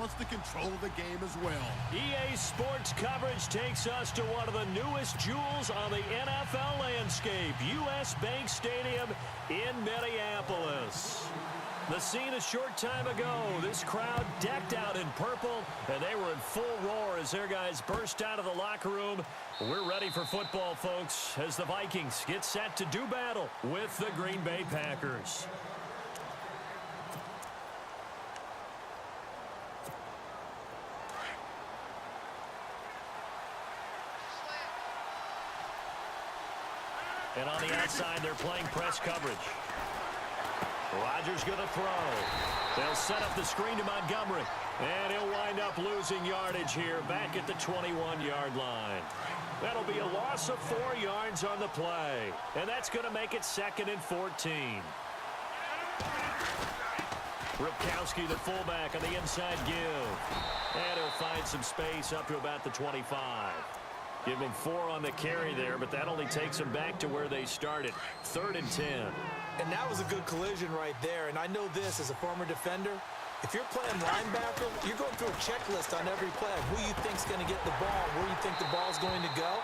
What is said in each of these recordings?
wants to control the game as well. EA Sports coverage takes us to one of the newest jewels on the NFL landscape, US Bank Stadium in Minneapolis. The scene a short time ago, this crowd decked out in purple, and they were in full roar as their guys burst out of the locker room. We're ready for football, folks, as the Vikings get set to do battle with the Green Bay Packers. And on the outside, they're playing press coverage. Rodgers going to throw. They'll set up the screen to Montgomery. And he'll wind up losing yardage here back at the 21-yard line. That'll be a loss of 4 yards on the play. And that's going to make it 2nd and 14. Ripkowski, the fullback, on the inside give. And he'll find some space up to about the 25. Give him 4 on the carry there, but that only takes them back to where they started. 3rd and 10. And that was a good collision right there. And I know this as a former defender. If you're playing linebacker, you're going through a checklist on every play of who you think's going to get the ball, where you think the ball's going to go.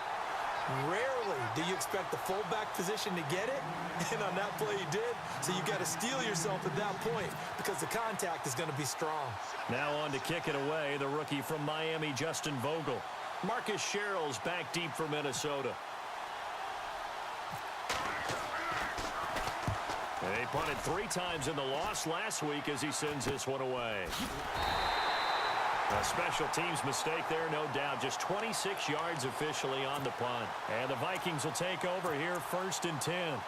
Rarely do you expect the fullback position to get it. And on that play, he did. So you got to steel yourself at that point because the contact is going to be strong. Now on to kick it away, the rookie from Miami, Justin Vogel. Marcus Sherrill's back deep for Minnesota. They punted 3 times in the loss last week as he sends this one away. A special teams mistake there, no doubt. Just 26 yards officially on the punt. And the Vikings will take over here, 1st and 10.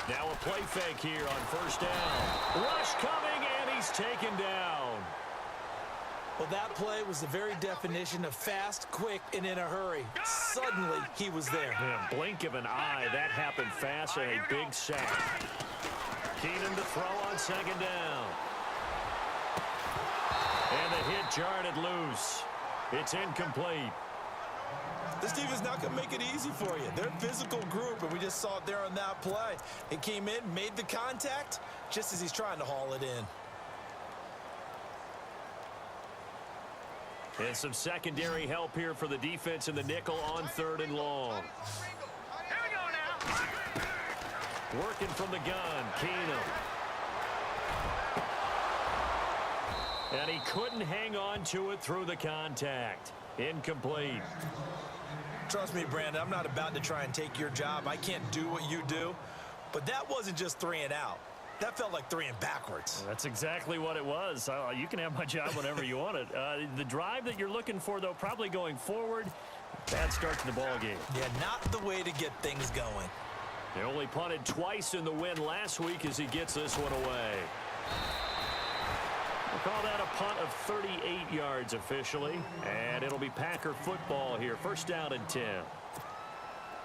Now a play fake here on 1st down. Rush coming, and he's taken down. Well, that play was the very definition of fast, quick, and in a hurry. Suddenly, he was there. In a blink of an eye, that happened fast, and a big sack. Keenan to throw on 2nd down. And the hit jarred it loose. It's incomplete. This team is not going to make it easy for you. They're a physical group, and we just saw it there on that play. It came in, made the contact, just as he's trying to haul it in. And some secondary help here for the defense in the nickel on 3rd and long. Here we go now. Working from the gun, Keenum. And he couldn't hang on to it through the contact. Incomplete. Trust me, Brandon, I'm not about to try and take your job. I can't do what you do. But that wasn't just 3 and out. That felt like 3 and backwards. That's exactly what it was. You can have my job whenever you want it. The drive that you're looking for, though, probably going forward. Bad start to the ball game. Yeah, not the way to get things going. They only punted twice in the win last week as he gets this one away. We'll call that a punt of 38 yards officially, and it'll be Packer football here. 1st down and 10.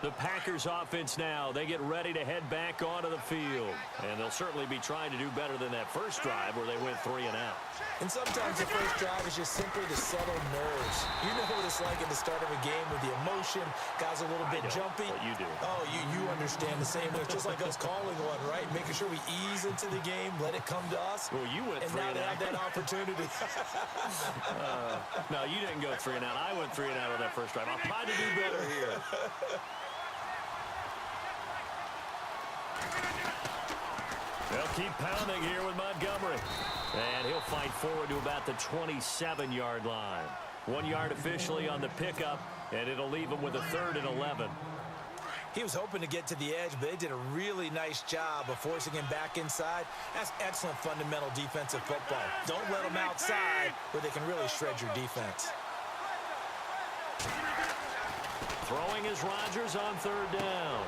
The Packers offense now, they get ready to head back onto the field. And they'll certainly be trying to do better than that first drive where they went 3 and out. And sometimes the first drive is just simply to settle nerves. You know what it's like at the start of a game with the emotion. Guys are a little bit jumpy. But you do. Oh, you understand the same way. It's just like us calling one, right? Making sure we ease into the game, let it come to us. Well, you went 3 and now and they out. have that opportunity. No, you didn't go 3 and out. I went 3 and out on that first drive. I'll try to do better here. They'll keep pounding here with Montgomery. And he'll fight forward to about the 27-yard line. 1 yard officially on the pickup, and it'll leave him with a 3rd and 11. He was hoping to get to the edge, but they did a really nice job of forcing him back inside. That's excellent fundamental defensive football. Don't let them outside where they can really shred your defense. Throwing is Rodgers on 3rd down.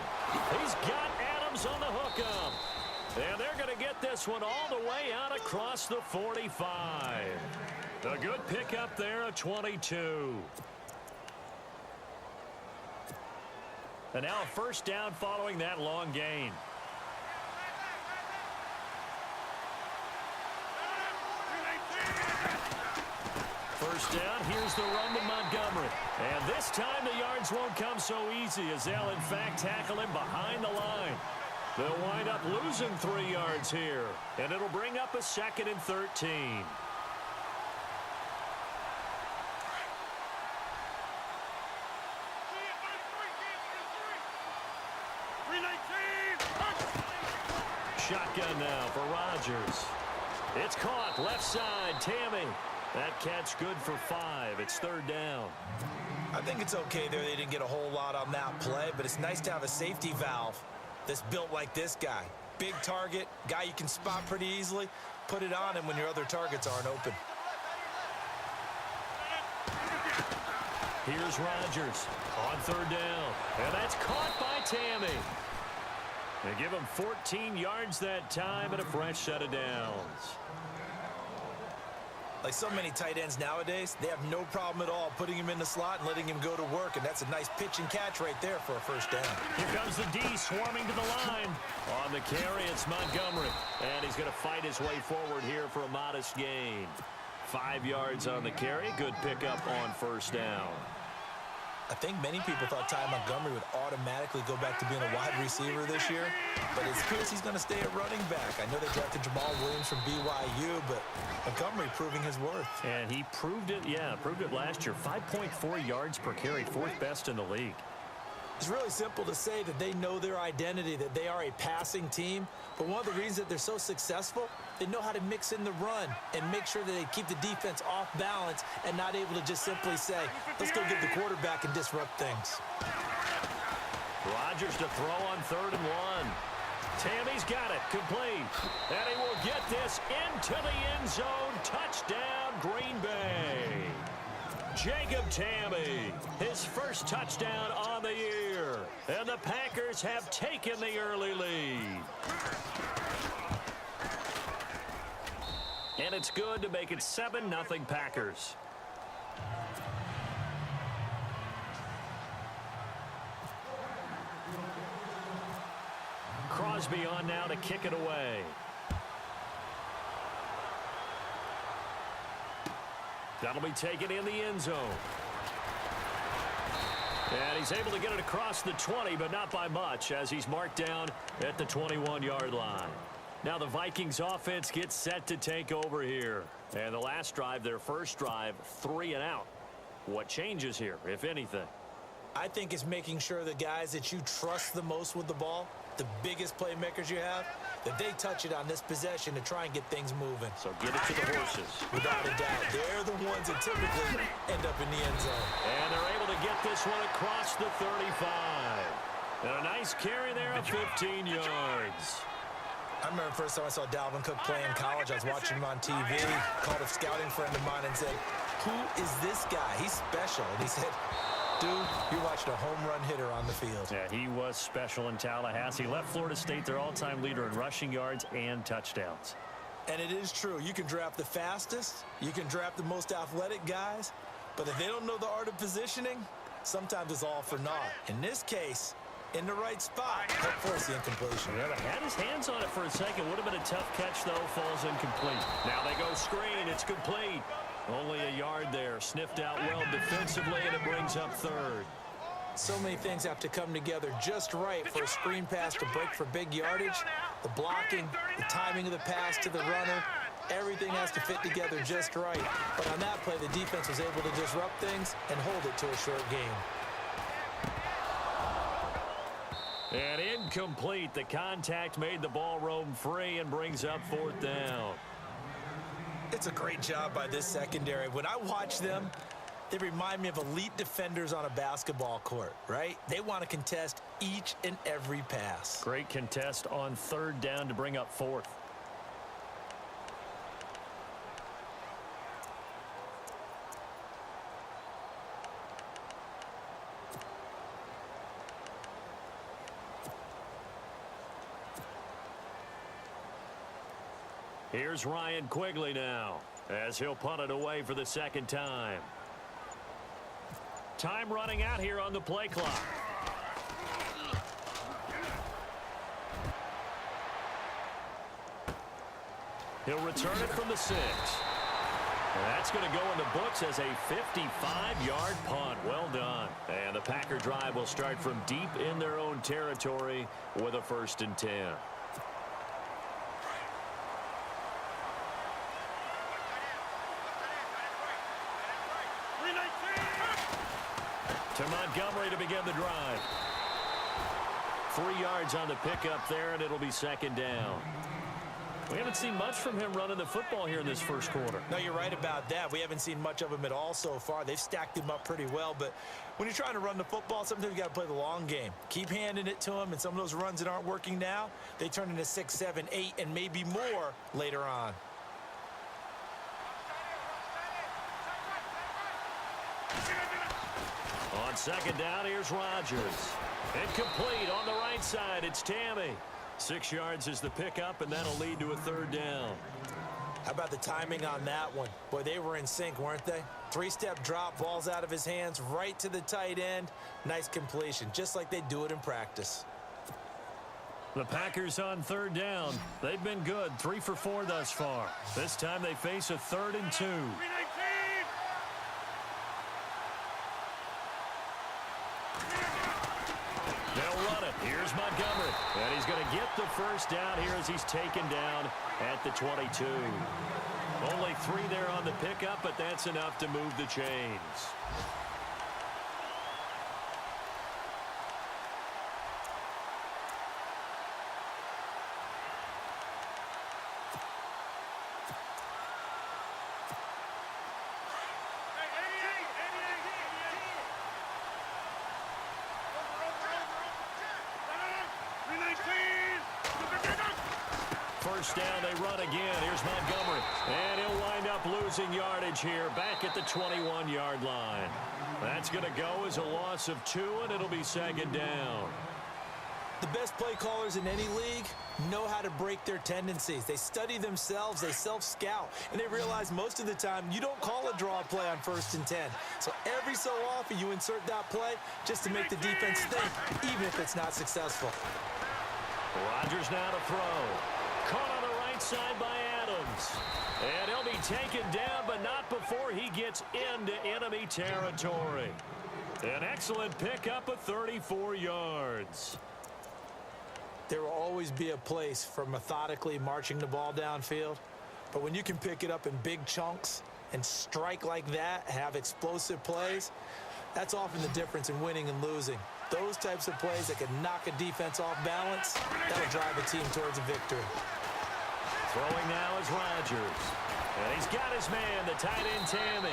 He's got Adams on the hookup. And they're going to get this one all the way out across the 45. A good pickup there, a 22. And now a 1st down following that long gain. first down. Here's the run to Montgomery. And this time the yards won't come so easy as they'll, in fact, tackle him behind the line. They'll wind up losing 3 yards here. And it'll bring up a 2nd and 13. Shotgun now for Rodgers. It's caught left side. Tammy. That catch good for 5. It's 3rd down. I think it's okay there. They didn't get a whole lot on that play, but it's nice to have a safety valve that's built like this guy. Big target, guy you can spot pretty easily. Put it on him when your other targets aren't open. Here's Rodgers on 3rd down. And that's caught by Tammy. They give him 14 yards that time and a fresh set of downs. Like so many tight ends nowadays, they have no problem at all putting him in the slot and letting him go to work, and that's a nice pitch and catch right there for a first down. Here comes the D swarming to the line. On the carry, it's Montgomery, and he's going to fight his way forward here for a modest gain. 5 yards on the carry. Good pickup on first down. I think many people thought Ty Montgomery would automatically go back to being a wide receiver this year, but it appears he's going to stay at running back. I know they drafted Jamal Williams from BYU, but Montgomery proving his worth. And he proved it, proved it last year. 5.4 yards per carry, 4th best in the league. It's really simple to say that they know their identity, that they are a passing team, but one of the reasons that they're so successful, they know how to mix in the run and make sure that they keep the defense off balance and not able to just simply say, let's go get the quarterback and disrupt things. Rodgers to throw on 3rd and 1. Tammy's got it, complete. And he will get this into the end zone. Touchdown, Green Bay. Jacob Tammy, his first touchdown on the year. And the Packers have taken the early lead. And it's good to make it 7-0 Packers. Crosby on now to kick it away. That'll be taken in the end zone. And he's able to get it across the 20, but not by much, as he's marked down at the 21-yard line. Now the Vikings offense gets set to take over here. And the last drive, their first drive, 3 and out. What changes here, if anything? I think it's making sure the guys that you trust the most with the ball, the biggest playmakers you have, that they touch it on this possession to try and get things moving. So get it to the horses. Without a doubt, they're the ones that typically end up in the end zone. And they're able to get this one across the 35. And a nice carry there of 15 yards. I remember the first time I saw Dalvin Cook play in college. I was watching him on TV, called a scouting friend of mine and said, who is this guy? He's special. And he said, dude, you're watching a home run hitter on the field. Yeah, he was special in Tallahassee. Left Florida State their all-time leader in rushing yards and touchdowns. And it is true. You can draft the fastest. You can draft the most athletic guys. But if they don't know the art of positioning, sometimes it's all for naught. In this case, in the right spot, help force the incompletion. Yeah, had his hands on it for a second. Would have been a tough catch, though. Falls incomplete. Now they go screen. It's complete. Only a yard there. Sniffed out well defensively, and it brings up 3rd. So many things have to come together just right for a screen pass to break for big yardage. The blocking, the timing of the pass to the runner, everything has to fit together just right. But on that play, the defense was able to disrupt things and hold it to a short game. And incomplete. The contact made the ball roam free and brings up 4th down. It's a great job by this secondary. When I watch them, they remind me of elite defenders on a basketball court, right? They want to contest each and every pass. Great contest on 3rd down to bring up 4th. Here's Ryan Quigley now, as he'll punt it away for the 2nd time. Time running out here on the play clock. He'll return it from the 6. And that's going to go in the books as a 55-yard punt. Well done. And the Packer drive will start from deep in their own territory with a 1st and 10. To Montgomery to begin the drive. 3 yards on the pickup there, and it'll be 2nd down. We haven't seen much from him running the football here in this first quarter. No, you're right about that. We haven't seen much of him at all so far. They've stacked him up pretty well, but when you're trying to run the football, sometimes you got to play the long game. Keep handing it to him, and some of those runs that aren't working now, they turn into 6, 7, 8, and maybe more later on. On 2nd down, here's Rodgers. Incomplete on the right side. It's Tammy. 6 yards is the pickup, and that'll lead to a 3rd down. How about the timing on that one? Boy, they were in sync, weren't they? 3-step drop, ball's out of his hands, right to the tight end. Nice completion, just like they do it in practice. The Packers on 3rd down. They've been good, 3 for 4 thus far. This time they face a 3rd and 2. They'll run it. Here's Montgomery. And he's going to get the 1st down here as he's taken down at the 22. Only 3 there on the pickup, but that's enough to move the chains. First down, they run again. Here's Montgomery. And he'll wind up losing yardage here back at the 21-yard line. That's going to go as a loss of 2, and it'll be 2nd down. The best play callers in any league know how to break their tendencies. They study themselves, they self-scout, and they realize most of the time you don't call a draw play on 1st and 10. So every so often you insert that play just to make the defense think, even if it's not successful. Rodgers now to throw. Caught on the right side by Adams. And he'll be taken down, but not before he gets into enemy territory. An excellent pickup of 34 yards. There will always be a place for methodically marching the ball downfield. But when you can pick it up in big chunks and strike like that, have explosive plays, that's often the difference in winning and losing. Those types of plays that can knock a defense off balance, that'll drive a team towards a victory. Throwing now is Rodgers. And he's got his man, the tight end Tammy.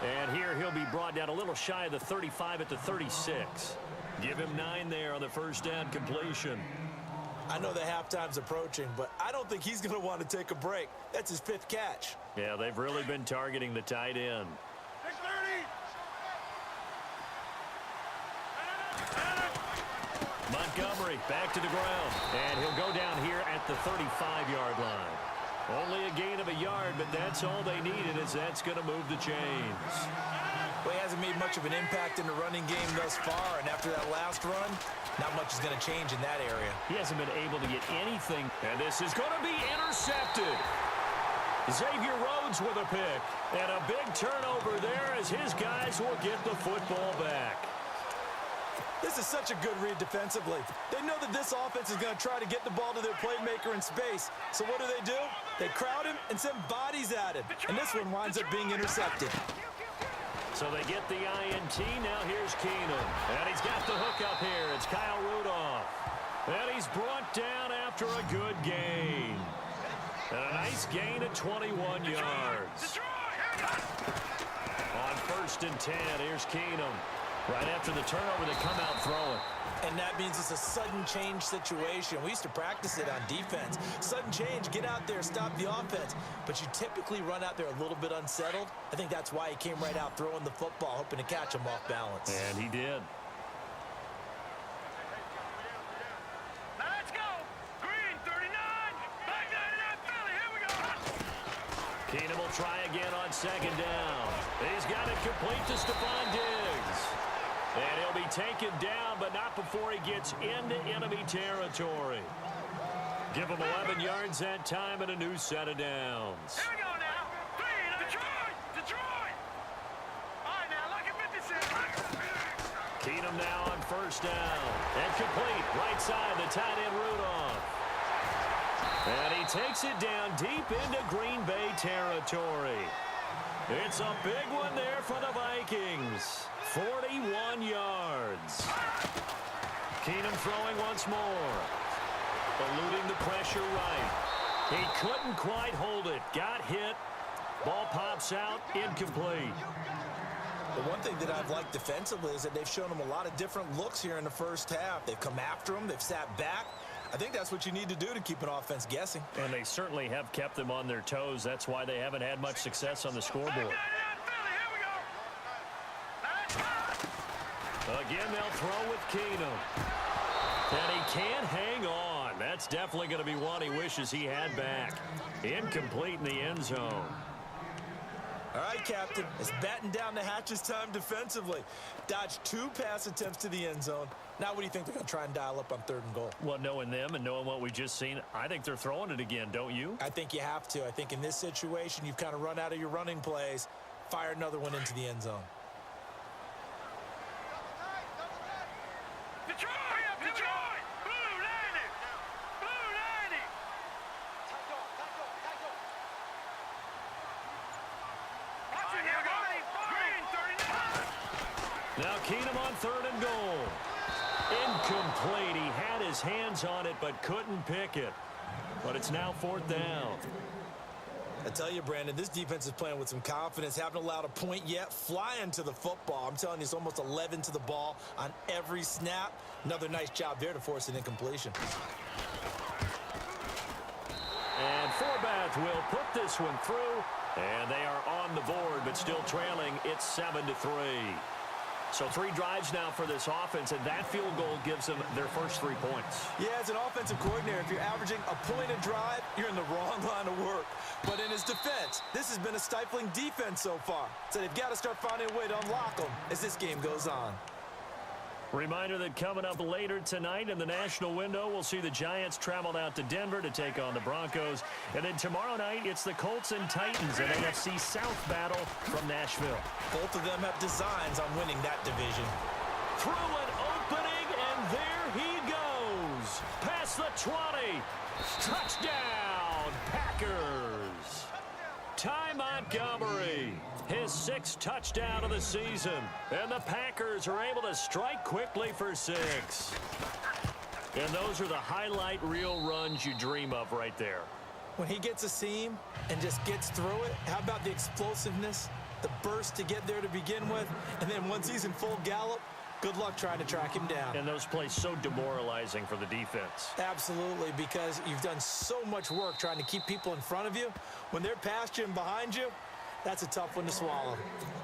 And here he'll be brought down a little shy of the 35 at the 36. Give him 9 there on the 1st down completion. I know the halftime's approaching, but I don't think he's going to want to take a break. That's his 5th catch. Yeah, they've really been targeting the tight end. Montgomery back to the ground, and he'll go down here at the 35-yard line. Only a gain of a yard, but that's all they needed, as that's going to move the chains. Well, he hasn't made much of an impact in the running game thus far, and after that last run, not much is going to change in that area. He hasn't been able to get anything, and this is going to be intercepted. Xavier Rhodes with a pick, and a big turnover there as his guys will get the football back. This is such a good read defensively. They know that this offense is going to try to get the ball to their playmaker in space. So what do? They crowd him and send bodies at him. And this one winds up being intercepted. So they get the INT. Now here's Keenum. And he's got the hook up here. It's Kyle Rudolph. And he's brought down after a good gain. And a nice gain of 21 yards. On 1st and 10, here's Keenum. Right after the turnover, they come out throwing. And that means it's a sudden change situation. We used to practice it on defense. Sudden change, get out there, stop the offense. But you typically run out there a little bit unsettled. I think that's why he came right out throwing the football, hoping to catch him off balance. And he did. Now let's go. Green, 39. Back 99, Philly. Here we go. Keenum will try again on 2nd down. He's got it complete to Stephon Diggs. And he'll be taken down, but not before he gets into enemy territory. Give him 11 yards that time and a new set of downs. Here we go now. 3 and Detroit! Detroit! All right, now, look at 56. Keenum now on first down. And complete. Right side, the tight end Rudolph. And he takes it down deep into Green Bay territory. It's a big one there for the Vikings. 41 yards. Keenum throwing once more. Eluding the pressure right. He couldn't quite hold it. Got hit. Ball pops out. Incomplete. The one thing that I've liked defensively is that they've shown him a lot of different looks here in the first half. They've come after him. They've sat back. I think that's what you need to do to keep an offense guessing. And they certainly have kept them on their toes. That's why they haven't had much success on the scoreboard. Again, they'll throw with Keenum. And he can't hang on. That's definitely going to be one he wishes he had back. Incomplete in the end zone. All right, Captain. It's batten down the hatches time defensively. Dodged 2 pass attempts to the end zone. Now what do you think they're going to try and dial up on 3rd and goal? Well, knowing them and knowing what we just seen, I think they're throwing it again, don't you? I think you have to. I think in this situation, you've kind of run out of your running plays. Fire another one into the end zone. Detroit! Detroit! Blue 90! Blue 90! Watch it here, Green 39! Now Keenum on 3rd and goal. Incomplete. He had his hands on it but couldn't pick it. But it's now 4th down. I tell you, Brandon, this defense is playing with some confidence. Haven't allowed a point yet. Flying to the football. I'm telling you, it's almost 11 to the ball on every snap. Another nice job there to force an incompletion. And Forbath will put this one through. And they are on the board, but still trailing. It's 7-3. So 3 drives now for this offense, and that field goal gives them their first 3 points. Yeah, as an offensive coordinator, if you're averaging a point a drive, you're in the wrong line of work. But in his defense, this has been a stifling defense so far. So they've got to start finding a way to unlock them as this game goes on. Reminder that coming up later tonight in the national window, we'll see the Giants travel out to Denver to take on the Broncos. And then tomorrow night, it's the Colts and Titans, an NFC South battle from Nashville. Both of them have designs on winning that division. Through an opening, and there he goes. Past the 20. Touchdown, Packers. Ty Montgomery, his 6th touchdown of the season. And the Packers are able to strike quickly for 6. And those are the highlight reel runs you dream of right there. When he gets a seam and just gets through it, how about the explosiveness, the burst to get there to begin with, and then once he's in full gallop, good luck trying to track him down. And those plays so demoralizing for the defense. Absolutely, because you've done so much work trying to keep people in front of you. When they're past you and behind you, that's a tough one to swallow.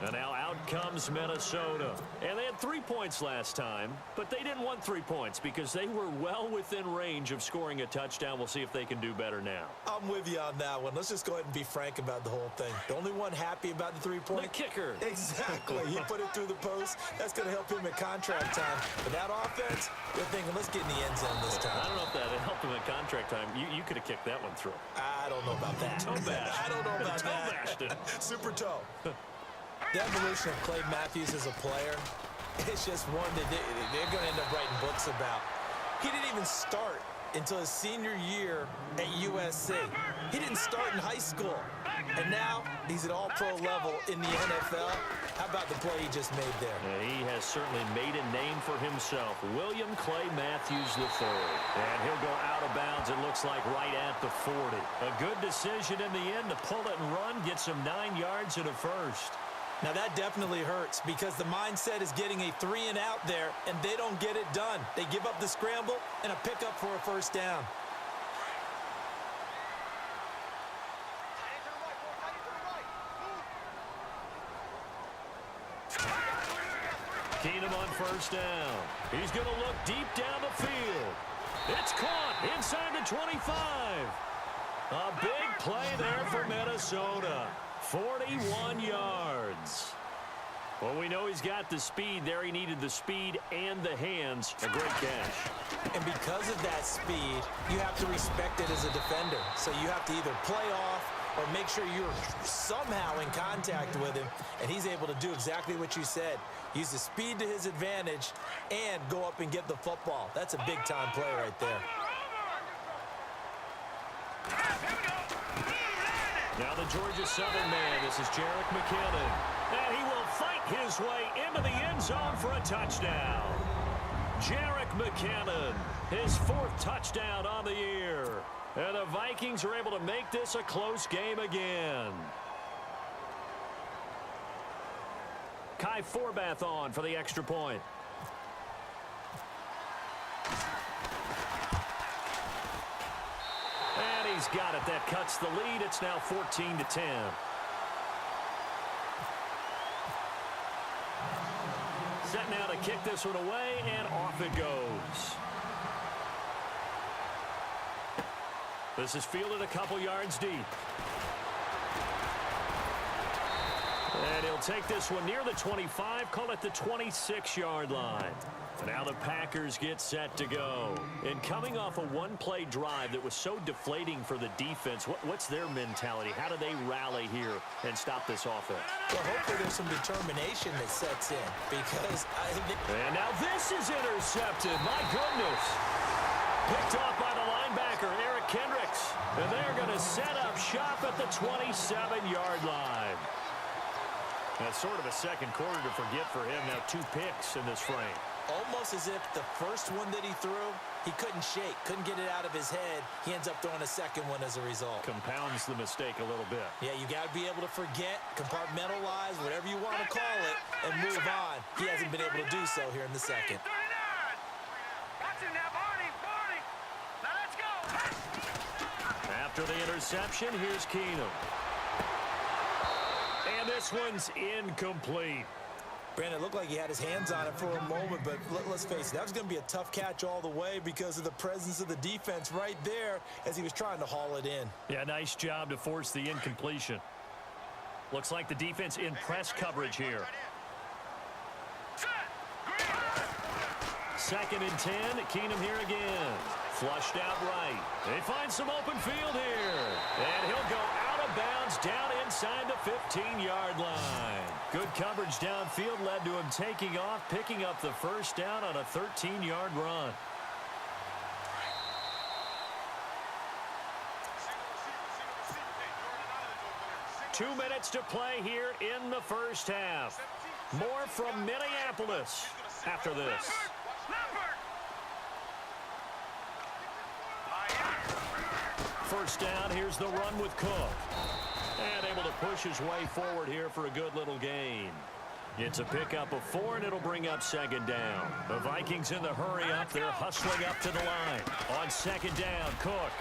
And now out comes Minnesota. And they had 3 points last time, but they didn't want 3 points because they were well within range of scoring a touchdown. We'll see if they can do better now. I'm with you on that one. Let's just go ahead and be frank about the whole thing. The only one happy about the 3-point? The kicker. Exactly. He put it through the post. That's going to help him at contract time. But that offense, they're thinking, let's get in the end zone this time. I don't know if that helped him at contract time. You could have kicked that one through. I don't know about that. Toe bash. I don't know about Toe that. bashed it. Super toe. The evolution of Clay Matthews as a player, it's just one that they're going to end up writing books about. He didn't even start until his senior year at USC. He didn't start in high school. And now he's at all-pro level in the NFL. How about the play he just made there? Yeah, he has certainly made a name for himself. William Clay Matthews III. And he'll go out of bounds, it looks like, right at the 40. A good decision in the end to pull it and run, get some 9 yards and a first. Now that definitely hurts because the mindset is getting a 3-and-out there, and they don't get it done. They give up the scramble and a pickup for a first down. Keenum on first down. He's going to look deep down the field. It's caught inside the 25. A big play there for Minnesota. 41 yards. Well, we know he's got the speed there. He needed the speed and the hands. A great catch. And because of that speed, you have to respect it as a defender. So you have to either play off or make sure you're somehow in contact with him, and he's able to do exactly what you said. Use the speed to his advantage and go up and get the football. That's a big-time play right there. Now the Georgia Southern man, this is Jerick McKinnon. And he will fight his way into the end zone for a touchdown. Jerick McKinnon, his 4th touchdown on the year. And the Vikings are able to make this a close game again. Kai Forbath on for the extra point. And he's got it. That cuts the lead. It's now 14-10. Set now to kick this one away, and off it goes. This is fielded a couple yards deep. And he'll take this one near the 25, call it the 26-yard line. Now the Packers get set to go. And coming off a one-play drive that was so deflating for the defense, what's their mentality? How do they rally here and stop this offense? Well, hopefully there's some determination that sets in, because I think... And now this is intercepted. My goodness. Picked off by the linebacker, Eric Kendricks. And they're going to set up shop at the 27-yard line. That's sort of a second quarter to forget for him. Now 2 picks in this frame. Almost as if the first one that he threw, he couldn't shake, couldn't get it out of his head. He ends up throwing a second one as a result. Compounds the mistake a little bit. Yeah, you got to be able to forget, compartmentalize, whatever you want to call it, and move on. He hasn't been able to do so here in the second. After the interception, here's Keenum. And this one's incomplete. Brandon, it looked like he had his hands on it for a moment, but let's face it, that was going to be a tough catch all the way because of the presence of the defense right there as he was trying to haul it in. Yeah, nice job to force the incompletion. Looks like the defense in press coverage here. 2nd and 10, Keenum here again. Flushed out right. They find some open field here. And he'll go out of bounds down inside the 15-yard line. Good coverage downfield led to him taking off, picking up the first down on a 13-yard run. Two minutes to play here in the first half. More from Minneapolis after this. First down, here's the run with Cook. And able to push his way forward here for a good little gain. It's a pickup of 4, and it'll bring up 2nd down. The Vikings in the hurry up. They're hustling up to the line. On 2nd down, Cook.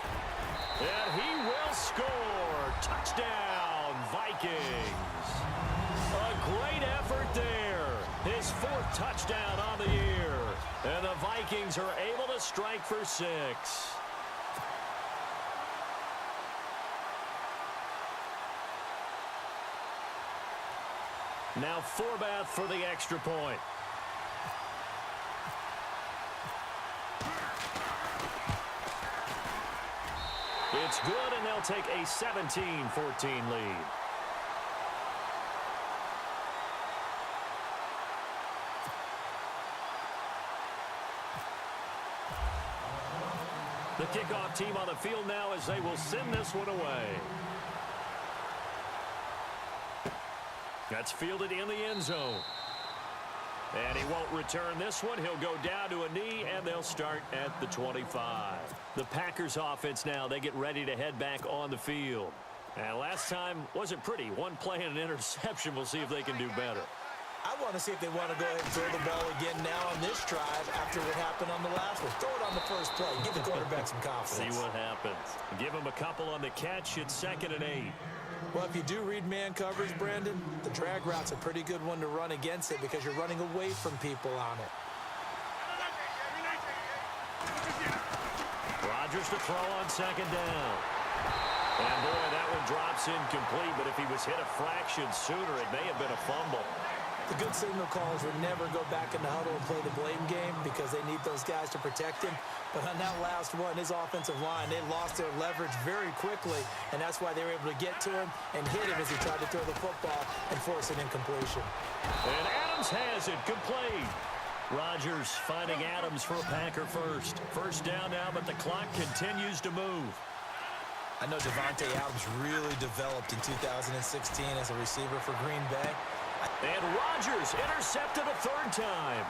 And he will score. Touchdown, Vikings. A great effort there. His 4th touchdown on the year. And the Vikings are able to strike for 6. Now Forbath for the extra point. It's good, and they'll take a 17-14 lead. The kickoff team on the field now as they will send this one away. That's fielded in the end zone. And he won't return this one. He'll go down to a knee, and they'll start at the 25. The Packers offense now, they get ready to head back on the field. And last time wasn't pretty. One play and an interception. We'll see if they can do better. I want to see if they want to go ahead and throw the ball again now on this drive after what happened on the last one. Throw it on the first play. Give the quarterback some confidence. See what happens. Give him a couple on the catch. It's 2nd and 8. Well, if you do read man coverage, Brandon, the drag route's a pretty good one to run against it because you're running away from people on it. Rodgers to throw on 2nd down. And boy, that one drops incomplete, but if he was hit a fraction sooner, it may have been a fumble. The good signal callers would never go back in the huddle and play the blame game because they need those guys to protect him. But on that last one, his offensive line, they lost their leverage very quickly, and that's why they were able to get to him and hit him as he tried to throw the football and force an incompletion. And Adams has it complete. Rodgers finding Adams for a Packer first. First down now, but the clock continues to move. I know Devontae Adams really developed in 2016 as a receiver for Green Bay. And Rodgers intercepted a third time.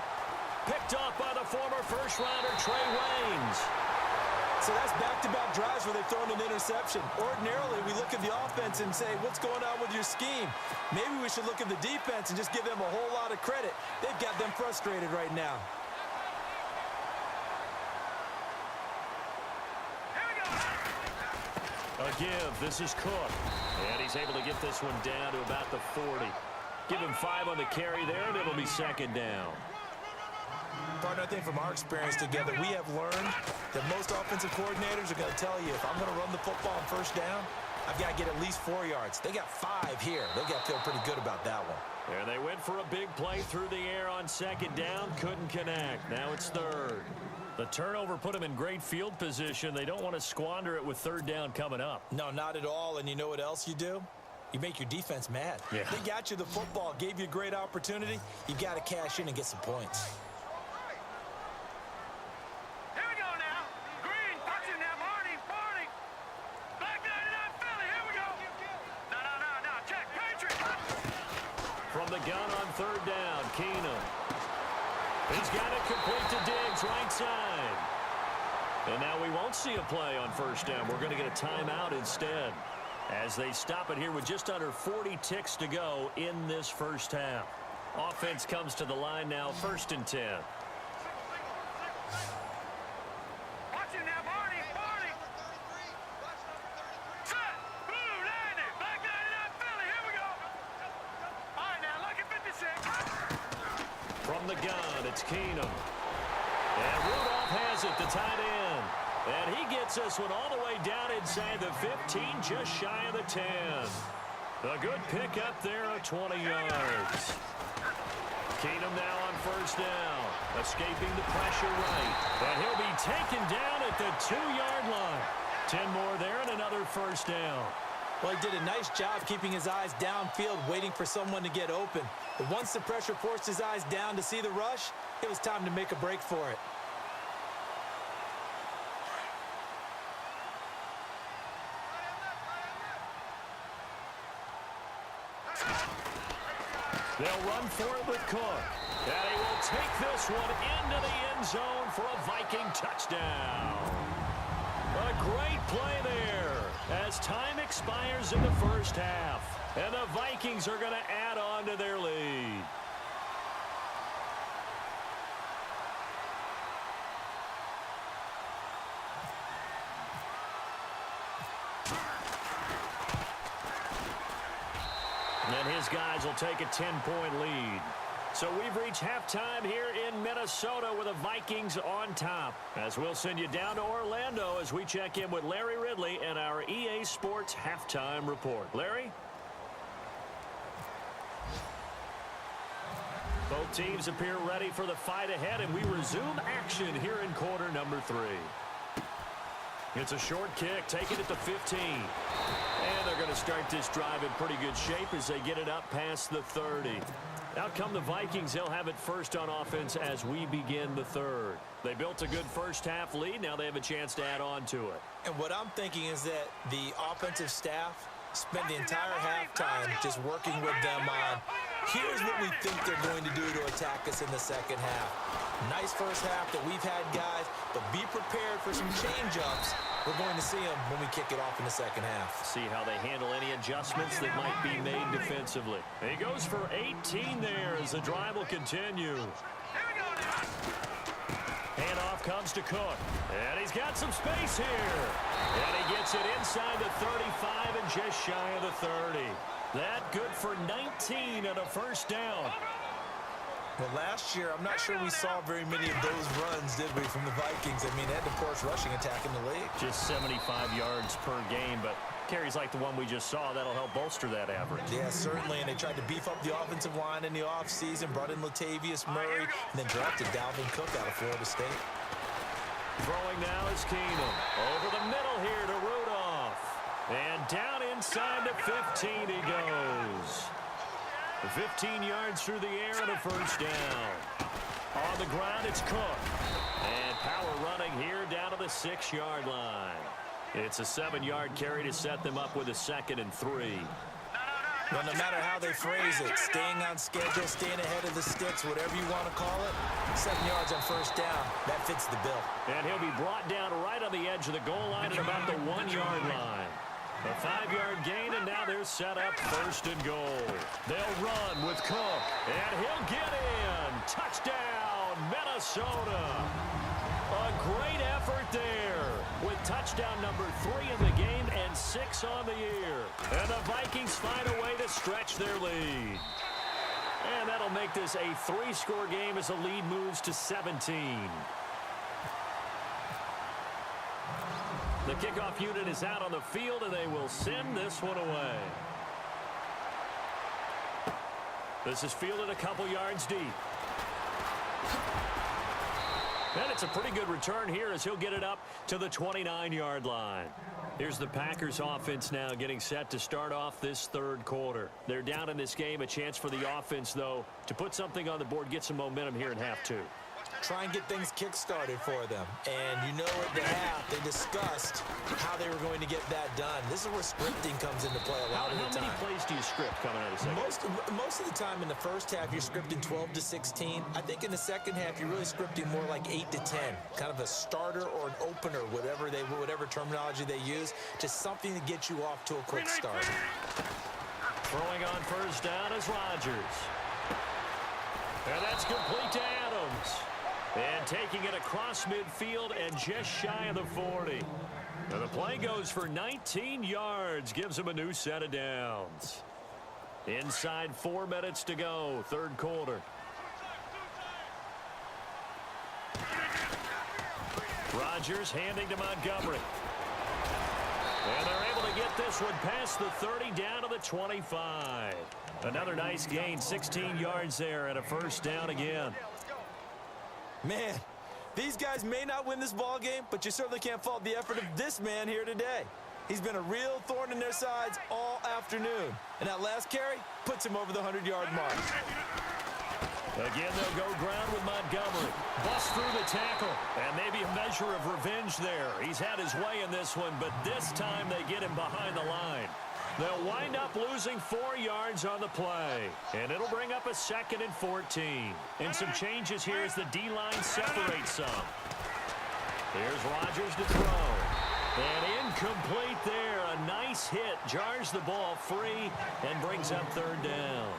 Picked off by the former first-rounder Trey Waynes. So that's back-to-back drives where they've thrown an interception. Ordinarily, we look at the offense and say, what's going on with your scheme? Maybe we should look at the defense and just give them a whole lot of credit. They've got them frustrated right now. A give. This is Cook. And he's able to get this one down to about the 40. Give him 5 on the carry there, and it'll be second down. Partner, I think from our experience together, we have learned that most offensive coordinators are going to tell you, if I'm going to run the football on first down, I've got to get at least 4 yards. They got 5 here. They got to feel pretty good about that one. There they went for a big play through the air on second down. Couldn't connect. Now it's third. The turnover put them in great field position. They don't want to squander it with third down coming up. No, not at all. And you know what else you do? You make your defense mad. Yeah. They got you the football, gave you a great opportunity. You've got to cash in and get some points. Here we go now. Green, touching now. Marty. Black 99 Philly. Here we go. No. Check. Patriots. From the gun on third down, Keenum. He's got it complete to Diggs, right side. And now we won't see a play on first down. We're going to get a timeout instead, as they stop it here with just under 40 ticks to go in this first half. Offense comes to the line now, 1st and 10. Watching now, Marty. Set. Blue 90. Black 99 Philly. Here we go. All right, now, lucky 56. From the gun, it's Keenum. And Rudolph has it, the tight end. And he gets this one all the way down inside the 15, just shy of the 10. A good pickup there of 20 yards. Keenum now on first down, escaping the pressure right. And he'll be taken down at the 2-yard line. 10 more there and another first down. Well, he did a nice job keeping his eyes downfield, waiting for someone to get open. But once the pressure forced his eyes down to see the rush, it was time to make a break for it. They'll run for it with Cook. And he will take this one into the end zone for a Viking touchdown. A great play there as time expires in the first half. And the Vikings are going to add on to their lead. And his guys will take a 10-point lead. So we've reached halftime here in Minnesota with the Vikings on top. As we'll send you down to Orlando as we check in with Larry Ridley and our EA Sports Halftime Report. Larry? Both teams appear ready for the fight ahead, and we resume action here in quarter number 3. It's a short kick, taking it to 15. And they're going to start this drive in pretty good shape as they get it up past the 30. Out come the Vikings. They'll have it first on offense as we begin the third. They built a good first half lead. Now they have a chance to add on to it. And what I'm thinking is that the offensive staff spent the entire halftime just working with them on, here's what we think they're going to do to attack us in the second half. Nice first half that we've had, guys, but be prepared for some change-ups. We're going to see them when we kick it off in the second half. See how they handle any adjustments that might be made defensively. He goes for 18 there as the drive will continue. Handoff comes to Cook. And he's got some space here. And he gets it inside the 35 and just shy of the 30. That good for 19 and a first down. Well, last year, I'm not sure we saw very many of those runs, did we, from the Vikings? I mean, they had the poorest rushing attack in the league. Just 75 yards per game, but carries like the one we just saw, that'll help bolster that average. Yeah, certainly, and they tried to beef up the offensive line in the offseason, brought in Latavius Murray, and then drafted Dalvin Cook out of Florida State. Throwing now is Keenum. Over the middle here to Rudolph. And down inside the 15 he goes. 15 yards through the air and a first down. On the ground, it's Cook. And power running here down to the 6-yard line. It's a 7-yard carry to set them up with a 2nd and 3. Well, no matter how they phrase it, staying on schedule, staying ahead of the sticks, whatever you want to call it, 7 yards on first down, that fits the bill. And he'll be brought down right on the edge of the goal line at about the 1-yard line. A 5-yard gain, and now they're set up 1st and goal. They'll run with Cook, and he'll get in. Touchdown, Minnesota. A great effort there with touchdown number 3 in the game and 6 on the year. And the Vikings find a way to stretch their lead. And that'll make this a 3-score game as the lead moves to 17. The kickoff unit is out on the field, and they will send this one away. This is fielded a couple yards deep. And it's a pretty good return here as he'll get it up to the 29-yard line. Here's the Packers offense now getting set to start off this 3rd quarter. They're down in this game. A chance for the offense, though, to put something on the board, get some momentum here in half 2. Try and get things kick-started for them. And you know at the half, they discussed how they were going to get that done. This is where scripting comes into play a lot of the time. How many plays do you script coming out of second? Most of the time in the first half, you're scripting 12 to 16. I think in the second half, you're really scripting more like 8 to 10. Kind of a starter or an opener, whatever terminology they use. Just something to get you off to a quick start. Throwing on first down is Rodgers. And that's complete to Adams. And taking it across midfield and just shy of the 40. Now the play goes for 19 yards, gives him a new set of downs. Inside 4 minutes to go, 3rd quarter. Rodgers handing to Montgomery. And they're able to get this one past the 30 down to the 25. Another nice gain, 16 yards there and a first down again. Man, these guys may not win this ball game, but you certainly can't fault the effort of this man here today. He's been a real thorn in their sides all afternoon. And that last carry puts him over the 100-yard mark. Again, they'll go ground with Montgomery. Bust through the tackle. And maybe a measure of revenge there. He's had his way in this one, but this time they get him behind the line. They'll wind up losing 4 yards on the play. And it'll bring up a 2nd and 14. And some changes here as the D-line separates some. Here's Rodgers to throw. And incomplete there. A nice hit. Jars the ball free and brings up 3rd down.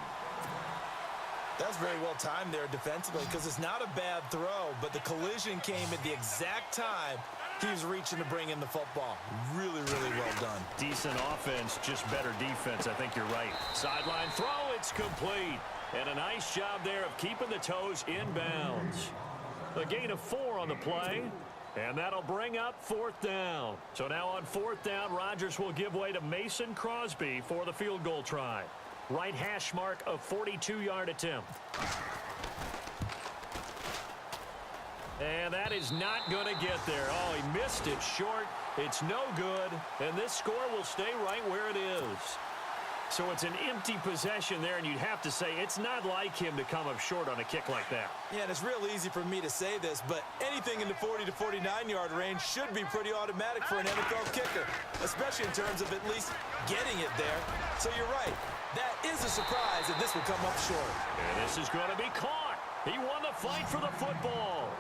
That's very well timed there defensively because it's not a bad throw, but the collision came at the exact time he was reaching to bring in the football. Really, really well done. Decent offense, just better defense. I think you're right. Sideline throw, it's complete. And a nice job there of keeping the toes in bounds. A gain of 4 on the play, and that'll bring up 4th down. So now on 4th down, Rodgers will give way to Mason Crosby for the field goal try. Right hash mark of 42-yard attempt. And that is not going to get there. Oh, he missed it short. It's no good. And this score will stay right where it is. So it's an empty possession there, and you'd have to say it's not like him to come up short on a kick like that. Yeah, and it's real easy for me to say this, but anything in the 40 to 49-yard range should be pretty automatic for an NFL kicker, especially in terms of at least getting it there. So you're right. That is a surprise that this will come up short. And this is going to be caught. He won the fight for the football.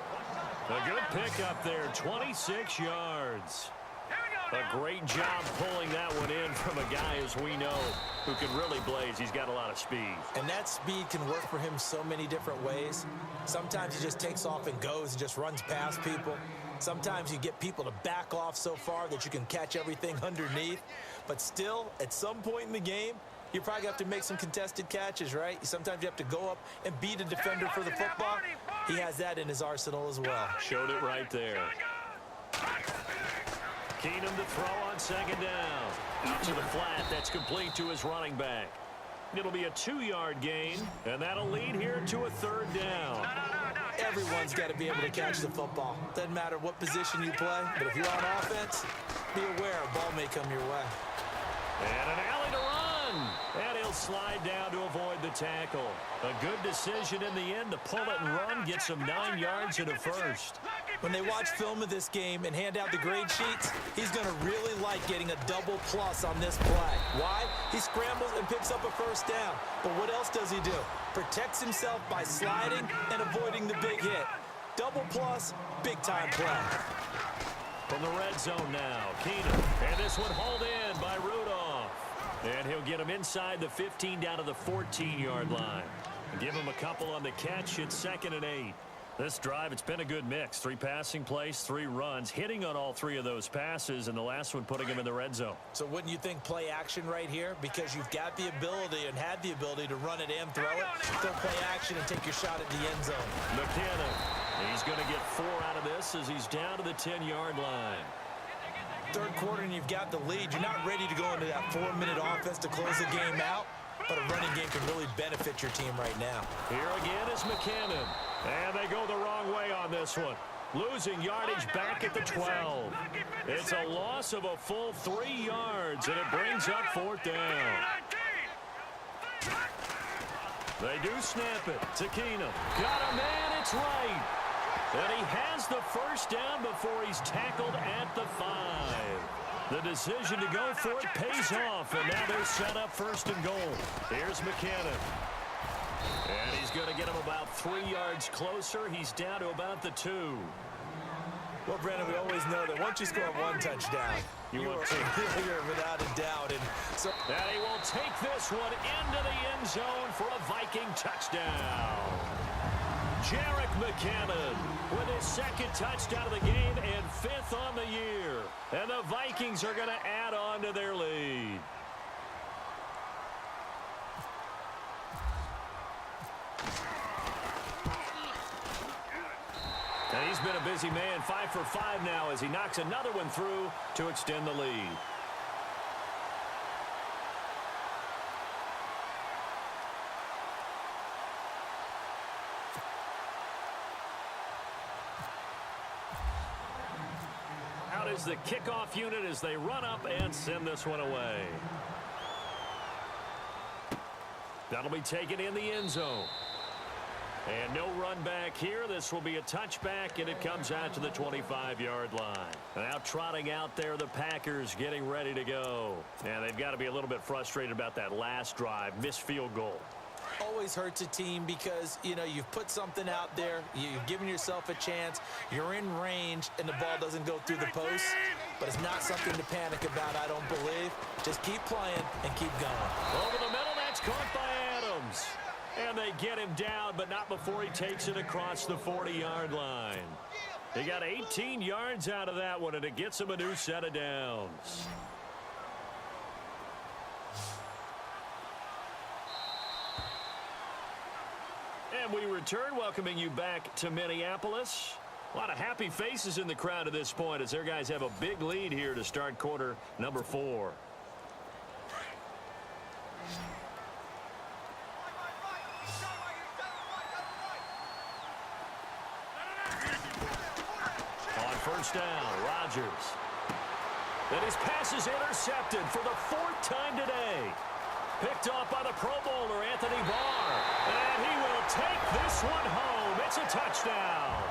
A good pickup there, 26 yards. A great job pulling that one in from a guy, as we know, who can really blaze. He's got a lot of speed. And that speed can work for him so many different ways. Sometimes he just takes off and goes and just runs past people. Sometimes you get people to back off so far that you can catch everything underneath. But still, at some point in the game, you probably have to make some contested catches, right? Sometimes you have to go up and beat a defender for the football. He has that in his arsenal as well. Showed it right there. Keenum to throw on second down. Out to the flat. That's complete to his running back. It'll be a 2-yard gain, and that'll lead here to a third down. Everyone's got to be able to catch the football. Doesn't matter what position you play, but if you're on offense, be aware a ball may come your way. And an alley to run. And he'll slide down to avoid the tackle. A good decision in the end to pull it and run, get some 9 yards and a first. When they watch film of this game and hand out the grade sheets, he's going to really like getting a double plus on this play. Why? He scrambles and picks up a first down. But what else does he do? Protects himself by sliding and avoiding the big hit. Double plus, big-time play. From the red zone now, Keenum. And this one hauled in by Rudolph. And he'll get him inside the 15 down to the 14-yard line. Give him a couple on the catch. It's 2nd and 8. This drive, it's been a good mix. 3 passing plays, 3 runs, hitting on all 3 of those passes, and the last one putting him in the red zone. So wouldn't you think play action right here? Because you've got the ability and had the ability to run it and throw it. Still play action and take your shot at the end zone. McKinnon, he's going to get 4 out of this as he's down to the 10-yard line. Third quarter and you've got the lead. You're not ready to go into that 4-minute offense to close the game out, but a running game can really benefit your team right now. Here again is McKinnon. And they go the wrong way on this one. Losing yardage back at the 12. It's a loss of a full 3 yards, and it brings up 4th down. They do snap it to Keenum. Got a man, it's right. And he has the first down before he's tackled at the 5. The decision to go for it pays off, and now they're set up 1st and goal. Here's McKinnon. And he's going to get him about 3 yards closer. He's down to about the 2. Well, Brandon, we always know that once you score 1 touchdown, you are familiar without a doubt. And he will take this one into the end zone for a Viking touchdown. Jerick McKinnon with his 2nd touchdown of the game and 5th on the year. And the Vikings are going to add on to their lead. And he's been a busy man, 5 for 5 now as he knocks another one through to extend the lead. Out is the kickoff unit as they run up and send this one away. That'll be taken in the end zone. And no run back here. This will be a touchback, and it comes out to the 25-yard line. Now trotting out there, the Packers getting ready to go. And they've got to be a little bit frustrated about that last drive, missed field goal. Always hurts a team because, you know, you've put something out there, you've given yourself a chance, you're in range, and the ball doesn't go through the post. But it's not something to panic about, I don't believe. Just keep playing and keep going. Over the middle, that's caught by Adams. And they get him down, but not before he takes it across the 40-yard line. He got 18 yards out of that one, and it gets him a new set of downs. And we return, welcoming you back to Minneapolis. A lot of happy faces in the crowd at this point as their guys have a big lead here to start quarter number 4. First down, Rodgers. And his pass is intercepted for the 4th time today. Picked off by the Pro Bowler, Anthony Barr. And he will take this one home. It's a touchdown.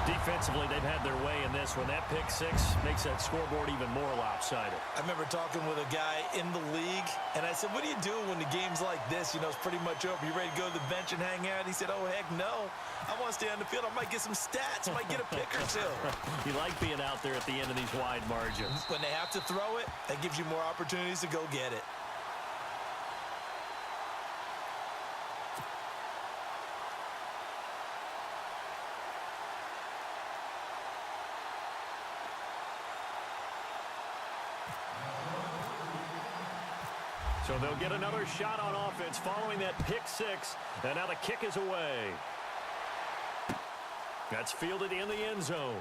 Defensively, they've had their way in this one. That pick 6 makes that scoreboard even more lopsided. I remember talking with a guy in the league, and I said, what do you do when the game's like this? You know, it's pretty much over. You ready to go to the bench and hang out? He said, oh, heck no. I want to stay on the field. I might get some stats. I might get a pick or 2. You like being out there at the end of these wide margins. When they have to throw it, that gives you more opportunities to go get it. So they'll get another shot on offense following that pick 6, and now the kick is away. That's fielded in the end zone.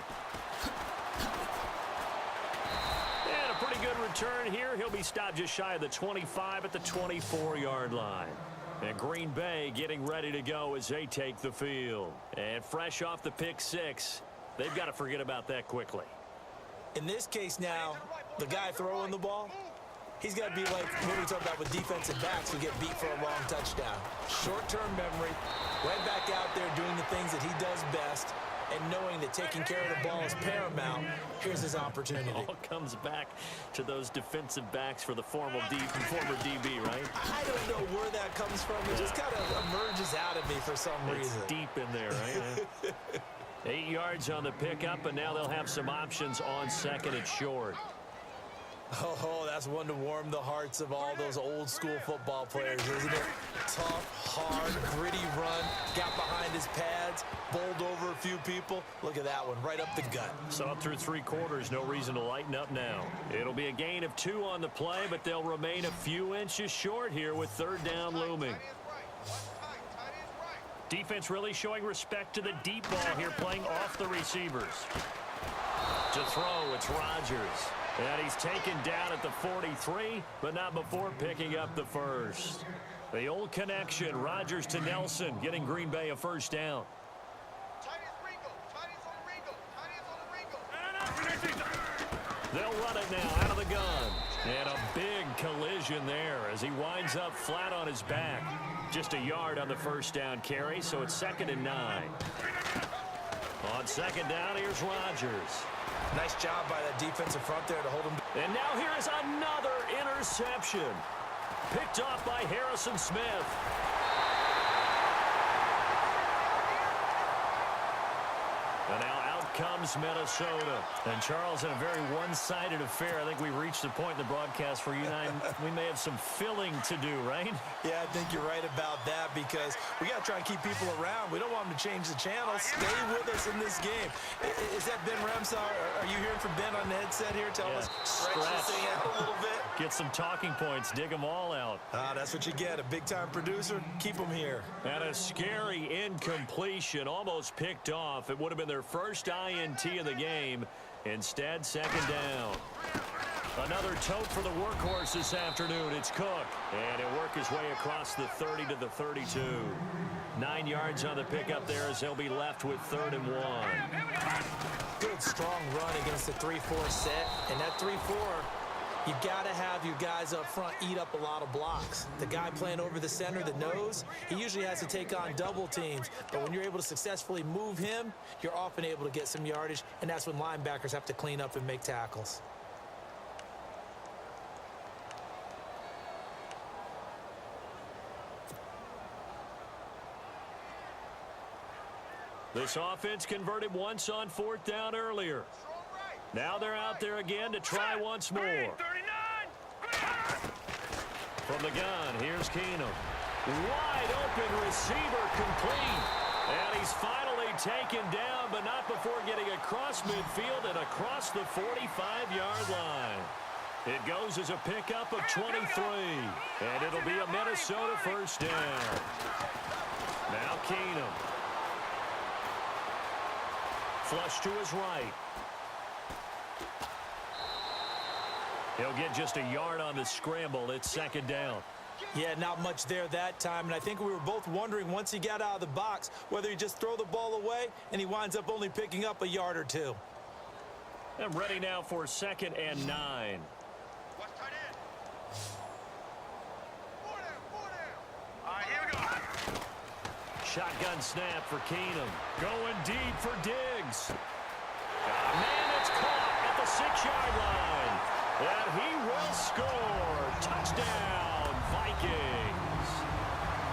And a pretty good return here. He'll be stopped just shy of the 25 at the 24-yard line. And Green Bay getting ready to go as they take the field. And fresh off the pick six, they've got to forget about that quickly. In this case now, the guy throwing the ball, he's got to be like what we talked about with defensive backs who get beat for a long touchdown. Short-term memory, right back out there doing the things that he does best, and knowing that taking care of the ball is paramount. Here's his opportunity. It all comes back to those defensive backs for the former DB, right? I don't know where that comes from. It just kind of emerges out of me for some reason. It's deep in there, right? 8 yards on the pickup, and now they'll have some options on second and short. Oh, that's one to warm the hearts of all those old school football players, isn't it? Tough, hard, gritty run, got behind his pads, bowled over a few people. Look at that one, right up the gut. So up through 3 quarters, no reason to lighten up now. It'll be a gain of 2 on the play, but they'll remain a few inches short here with third down looming. Defense really showing respect to the deep ball here, playing off the receivers. To throw, it's Rodgers. And he's taken down at the 43, but not before picking up the first. The old connection, Rodgers to Nelson, getting Green Bay a first down. They'll run it now out of the gun. And a big collision there as he winds up flat on his back. Just a yard on the first down carry, so it's 2nd and 9. On second down, here's Rodgers. Nice job by that defensive front there to hold him. And now here is another interception. Picked off by Harrison Smith. And now out comes Minnesota. And Charles, in a very one-sided affair, I think we reached the point in the broadcast where you and I, we may have some filling to do, right? Yeah, I think you're right about that because we got to try and keep people around. We don't want them to change the channel. Stay with us in this game. Is that Ben Ramsey? Are you hearing from Ben on the headset here? Tell us, stretch this thing out a little bit. Get some talking points. Dig them all out. That's what you get. A big-time producer. Keep them here. And a scary incompletion. Almost picked off. It would have been their first INT of the game. Instead, second down. Another tote for the workhorse this afternoon. It's Cook. And he'll work his way across the 30 to the 32. 9 yards on the pickup there as they'll be left with 3rd and 1. Good, strong run against the 3-4 set. And that 3-4, you got to have your guys up front eat up a lot of blocks. The guy playing over the center, the nose, he usually has to take on double teams. But when you're able to successfully move him, you're often able to get some yardage, and that's when linebackers have to clean up and make tackles. This offense converted once on 4th down earlier. Now they're out there again to try once more. From the gun, here's Keenum. Wide open receiver complete. And he's finally taken down, but not before getting across midfield and across the 45-yard line. It goes as a pickup of 23. And it'll be a Minnesota first down. Now Keenum. Flush to his right. He'll get just a yard on the scramble. It's 2nd down. Yeah, not much there that time. And I think we were both wondering once he got out of the box whether he just throw the ball away and he winds up only picking up a yard or 2. And ready now for 2nd and 9. All right, here we go. Shotgun snap for Keenum. Going deep for Diggs. Man, it's caught at the 6-yard line. And he will score. Touchdown, Vikings.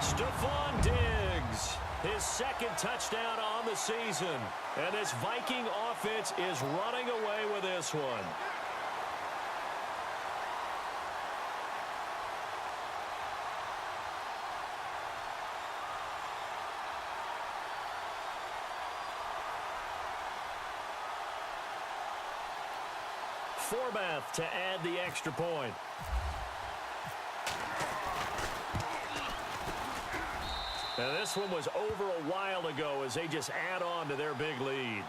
Stephon Diggs, his 2nd touchdown on the season. And this Viking offense is running away with this one. Forbath to add the extra point. And this one was over a while ago as they just add on to their big lead.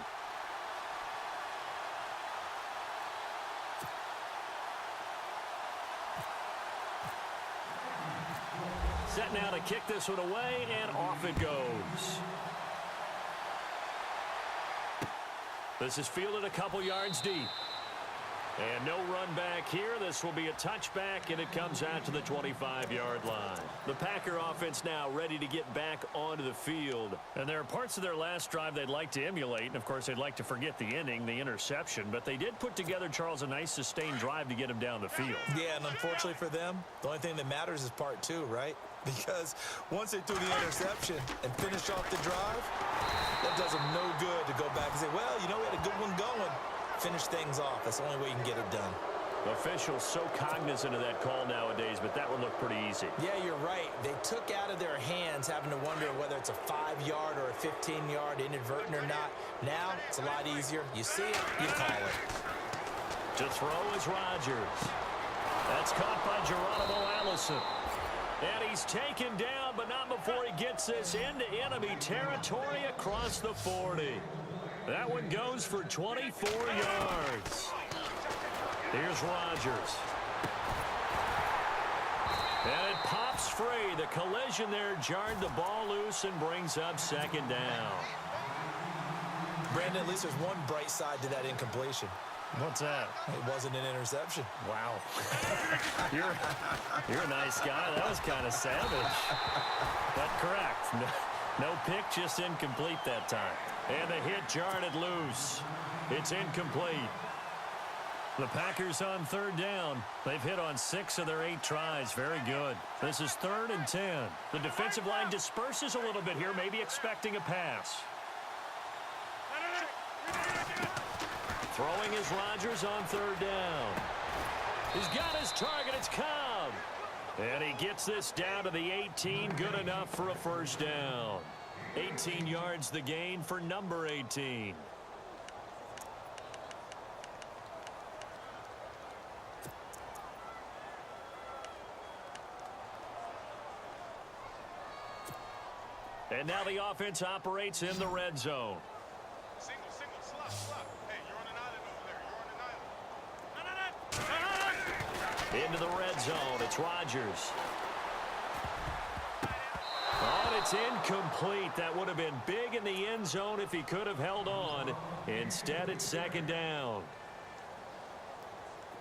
Set now to kick this one away, and off it goes. This is fielded a couple yards deep. And no run back here. This will be a touchback, and it comes out to the 25-yard line. The Packer offense now ready to get back onto the field. And there are parts of their last drive they'd like to emulate. And, of course, they'd like to forget the inning, the interception. But they did put together, Charles, a nice sustained drive to get him down the field. Yeah, and unfortunately for them, the only thing that matters is part two, right? Because once they threw the interception and finished off the drive, that does them no good to go back and say, well, you know, we had a good one going. Finish things off. That's the only way you can get it done. Officials so cognizant of that call nowadays, but that one looked pretty easy. Yeah, you're right. They took out of their hands having to wonder whether it's a 5-yard or a 15-yard inadvertent or not. Now, it's a lot easier. You see it, you call it. To throw is Rodgers. That's caught by Geronimo Allison. And he's taken down, but not before he gets this into enemy territory across the 40. That one goes for 24 yards. Here's Rodgers. And it pops free. The collision there jarred the ball loose and brings up second down. Brandon, at least there's one bright side to that incompletion. What's that? It wasn't an interception. Wow. You're a nice guy. That was kind of savage. But correct. No pick, just incomplete that time. And the hit jarred it loose. It's incomplete. The Packers on third down. They've hit on 6 of their 8 tries. Very good. This is 3rd and 10. The defensive line disperses a little bit here, maybe expecting a pass. Throwing is Rodgers on 3rd down. He's got his target. It's Cobb. And he gets this down to the 18. Good enough for a first down. 18 yards the gain for number 18. And now the offense operates in the red zone. Single, slot. Hey, you're on an island over there. You're on an island. Into the red zone. It's Rodgers. Oh, and it's incomplete. That would have been big in the end zone if he could have held on. Instead, it's second down.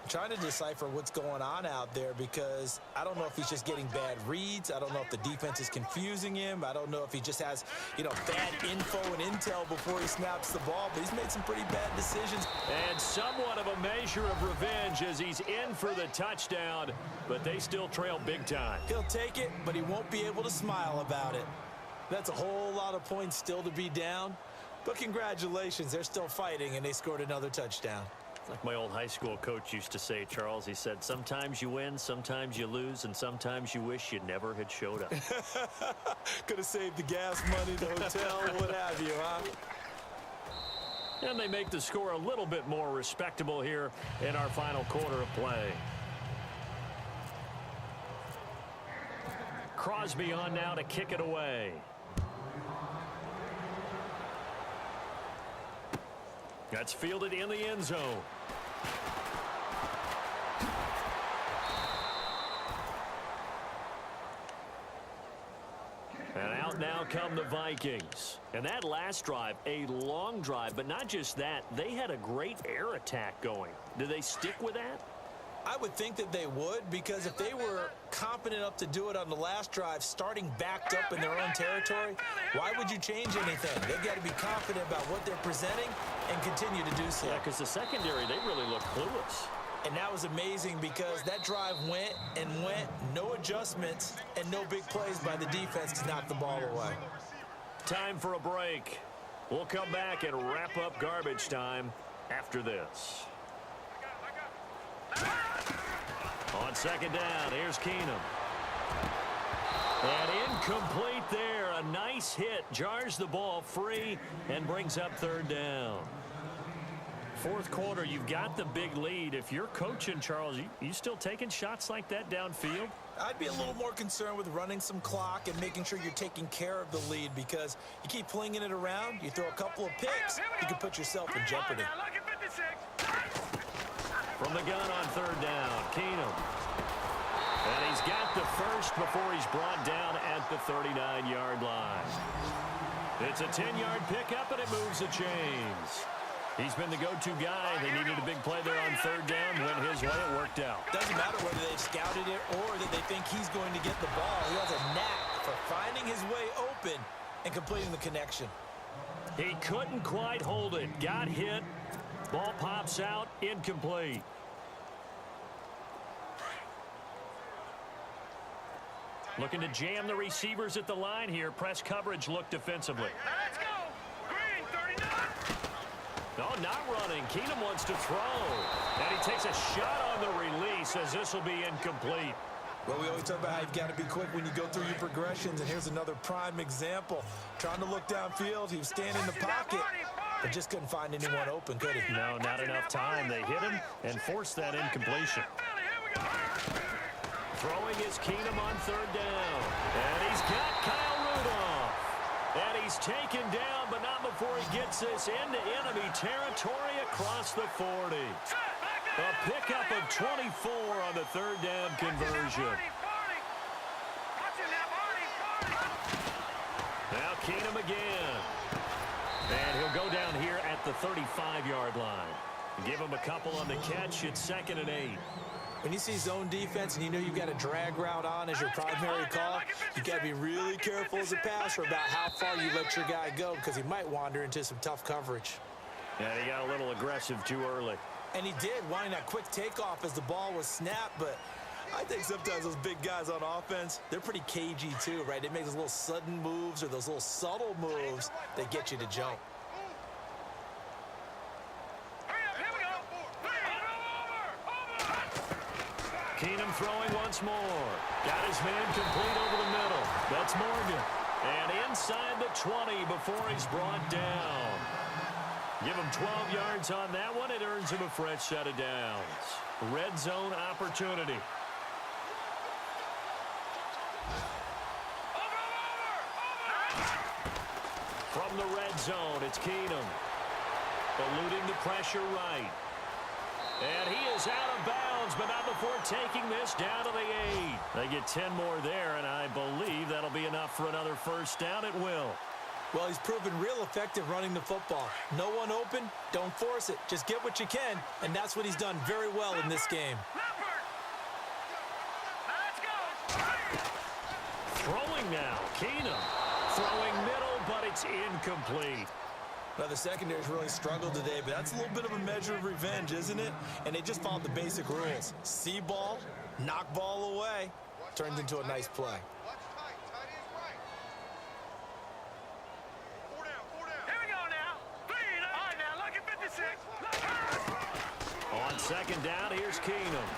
Trying to decipher what's going on out there because I don't know if he's just getting bad reads. I don't know if the defense is confusing him. I don't know if he just has, bad info and intel before he snaps the ball. But he's made some pretty bad decisions. And somewhat of a measure of revenge as he's in for the touchdown, but they still trail big time. He'll take it, but he won't be able to smile about it. That's a whole lot of points still to be down. But congratulations, they're still fighting, and they scored another touchdown. Like my old high school coach used to say, Charles, he said, sometimes you win, sometimes you lose, and sometimes you wish you never had showed up. Could have saved the gas money, the hotel, what have you, huh? And they make the score a little bit more respectable here in our final quarter of play. Crosby on now to kick it away. That's fielded in the end zone. And out now come the Vikings. And that last drive, a long drive, but not just that, they had a great air attack going. Do they stick with that? I would think that they would, because if they were confident enough to do it on the last drive, starting backed up in their own territory, why would you change anything? They've got to be confident about what they're presenting and continue to do so. Yeah, because the secondary, they really look clueless. And that was amazing because that drive went and went, no adjustments, and no big plays by the defense to knock the ball away. Time for a break. We'll come back and wrap up garbage time after this. On second down, here's Keenum. And incomplete there. A nice hit. Jars the ball free and brings up third down. Fourth quarter, you've got the big lead. If you're coaching, Charles, you still taking shots like that downfield? I'd be a little more concerned with running some clock and making sure you're taking care of the lead, because you keep flinging it around, you throw a couple of picks, you can put yourself in jeopardy. From the gun on third down, Keenum. And he's got the first before he's brought down at the 39-yard line. It's a 10-yard pickup, and it moves the chains. He's been the go-to guy. They needed a big play there on third down. Went his way. It worked out. Doesn't matter whether they've scouted it or that they think he's going to get the ball. He has a knack for finding his way open and completing the connection. He couldn't quite hold it. Got hit. Ball pops out. Incomplete. Looking to jam the receivers at the line here. Press coverage look defensively. Let's go. Green, 39. No, not running. Keenum wants to throw. And he takes a shot on the release as this will be incomplete. Well, we always talk about how you've got to be quick when you go through your progressions, and here's another prime example. Trying to look downfield, he was standing in the pocket, but just couldn't find anyone open, could he? No, not enough time. They hit him and forced that incompletion. Throwing is Keenum on third down. And he's got Kyle Rudolph. And he's taken down, but not before he gets this into enemy territory across the 40. A pickup of 24 on the third down conversion. Now Keenum again. And he'll go down here at the 35-yard line. Give him a couple on the catch. It's 2nd and 8. When you see zone defense and you know you've got a drag route on as your primary call, you've got to be really careful as a passer about how far you let your guy go, because he might wander into some tough coverage. Yeah, he got a little aggressive too early. And he did, wanting that quick takeoff as the ball was snapped, but I think sometimes those big guys on offense, they're pretty cagey too, right? They make those little sudden moves or those little subtle moves that get you to jump. Keenum throwing once more. Got his man complete over the middle. That's Morgan. And inside the 20 before he's brought down. Give him 12 yards on that one. It earns him a fresh set of downs. Red zone opportunity. From the red zone, it's Keenum. Eluding the pressure right. And he is out of bounds, but not before taking this down to the 8. They get 10 more there, and I believe that'll be enough for another first down. It will. Well, he's proven real effective running the football. No one open, don't force it. Just get what you can, and that's what he's done very well in this game. Throwing now, Keenum. Throwing middle, but it's incomplete. Now, the secondary's really struggled today, but that's a little bit of a measure of revenge, isn't it? And they just followed the basic rules. See ball, knock ball away. Turns into a nice play. On second down, here's Keenum.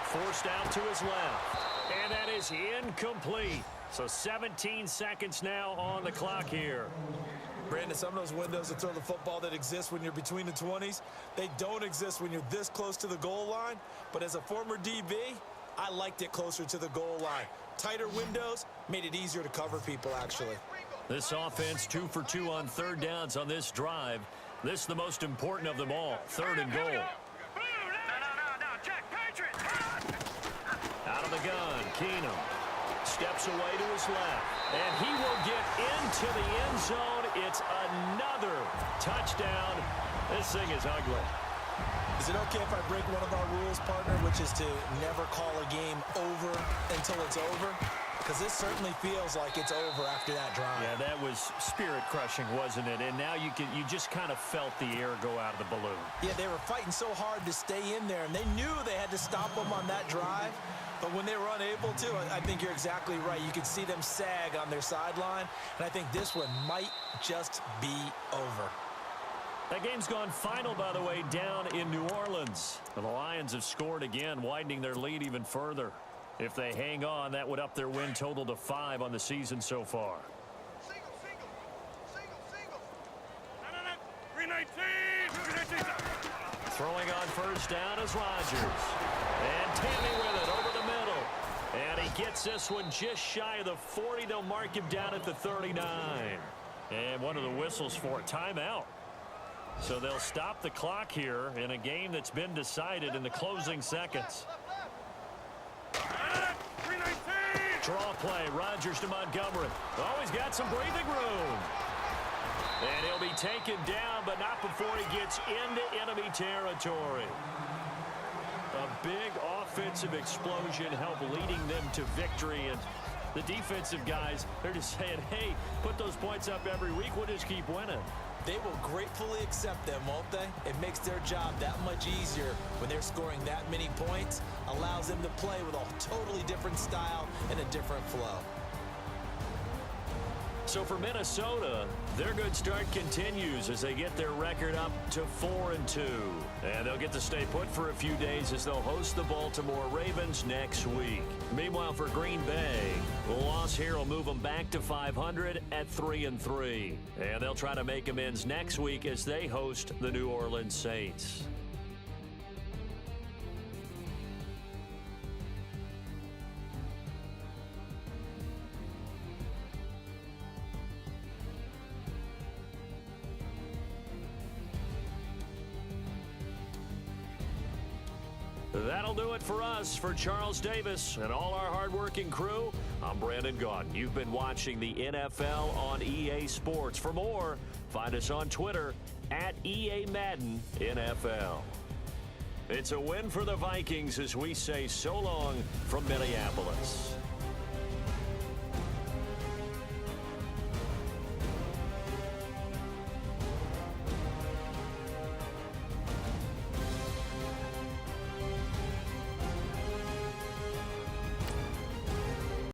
Forced out to his left. And that is incomplete. So 17 seconds now on the clock here. Brandon, some of those windows to throw the football that exist when you're between the 20s, they don't exist when you're this close to the goal line. But as a former DB, I liked it closer to the goal line. Tighter windows made it easier to cover people, actually. This offense 2 for 2 on third downs on this drive. This is the most important of them all. 3rd and goal. Out of the gun, Keenum steps away to his left, and he will get into the end zone. It's another touchdown. This thing is ugly. Is it okay if I break one of our rules, partner, which is to never call a game over until it's over? Because this certainly feels like it's over after that drive. Yeah, that was spirit-crushing, wasn't it? And now you just kind of felt the air go out of the balloon. Yeah, they were fighting so hard to stay in there, and they knew they had to stop them on that drive. But when they were unable to, I think you're exactly right. You could see them sag on their sideline, and I think this one might just be over. That game's gone final, by the way, down in New Orleans. The Lions have scored again, widening their lead even further. If they hang on, that would up their win total to 5 on the season so far. Single. 319. Throwing on first down is Rodgers. And Tammy with it over the middle. And he gets this one just shy of the 40. They'll mark him down at the 39. And one of the whistles for a timeout. So they'll stop the clock here in a game that's been decided in the closing seconds. Draw play. Rodgers to Montgomery. Oh, he's got some breathing room. And he'll be taken down, but not before he gets into enemy territory. A big offensive explosion helped leading them to victory. And the defensive guys, they're just saying, hey, put those points up every week. We'll just keep winning. They will gratefully accept them, won't they? It makes their job that much easier when they're scoring that many points. Allows them to play with a totally different style and a different flow. So for Minnesota, their good start continues as they get their record up to 4-2. And they'll get to stay put for a few days as they'll host the Baltimore Ravens next week. Meanwhile, for Green Bay, the loss here will move them back to 500 at 3-3. And they'll try to make amends next week as they host the New Orleans Saints. That'll do it for us. For Charles Davis and all our hardworking crew, I'm Brandon Gaudin. You've been watching the NFL on EA Sports. For more, find us on Twitter at EA Madden NFL. It's a win for the Vikings as we say so long from Minneapolis.